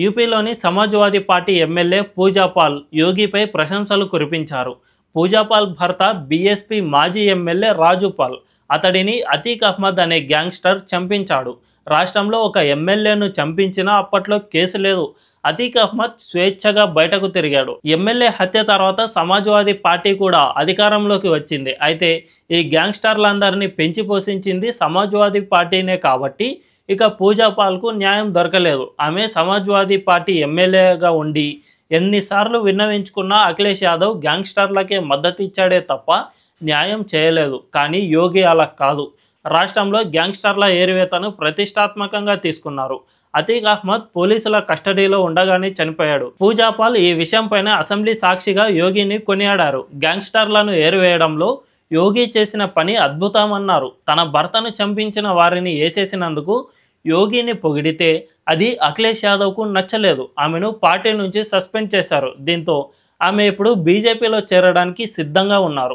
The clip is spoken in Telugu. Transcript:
యూపీలోని సమాజ్వాదీ పార్టీ ఎమ్మెల్యే పూజాపాల్ యోగిపై ప్రశంసలు కురిపించారు. పూజాపాల్ భర్త బీఎస్పీ మాజీ ఎమ్మెల్యే రాజుపాల్ అతడిని అతీక్ అహ్మద్ అనే గ్యాంగ్స్టర్ చంపించాడు. రాష్ట్రంలో ఒక ఎమ్మెల్యేను చంపించినా అప్పట్లో కేసు లేదు. అతీక్ అహ్మద్ స్వేచ్ఛగా బయటకు తిరిగాడు. ఎమ్మెల్యే హత్య తర్వాత సమాజ్వాదీ పార్టీ కూడా అధికారంలోకి వచ్చింది. అయితే ఈ గ్యాంగ్స్టర్లందరినీ పెంచి పోషించింది సమాజ్వాదీ పార్టీనే కాబట్టి ఇక పూజాపాల్కు న్యాయం దొరకలేదు. ఆమె సమాజ్వాదీ పార్టీ ఎమ్మెల్యేగా ఉండి ఎన్నిసార్లు విన్నవించుకున్నా అఖిలేష్ యాదవ్ గ్యాంగ్స్టర్లకే మద్దతు ఇచ్చాడే తప్ప న్యాయం చేయలేదు. కానీ యోగి అలా కాదు. రాష్ట్రంలో గ్యాంగ్స్టర్ల ఏరివేతను ప్రతిష్టాత్మకంగా తీసుకున్నారు. అతీక్ అహ్మద్ పోలీసుల కస్టడీలో ఉండగానే చనిపోయాడు. పూజాపాల్ ఈ విషయంపైన అసెంబ్లీ సాక్షిగా యోగిని కొనియాడారు. గ్యాంగ్స్టర్లను ఏరివేయడంలో యోగి చేసిన పని అద్భుతమన్నారు. తన భర్తను చంపించిన వారిని వేసేసినందుకు యోగిని పొగిడితే అది అఖిలేష్ యాదవ్కు నచ్చలేదు. ఆమెను పార్టీ నుంచి సస్పెండ్ చేశారు. దీంతో ఆమె ఇప్పుడు బీజేపీలో చేరడానికి సిద్ధంగా ఉన్నారు.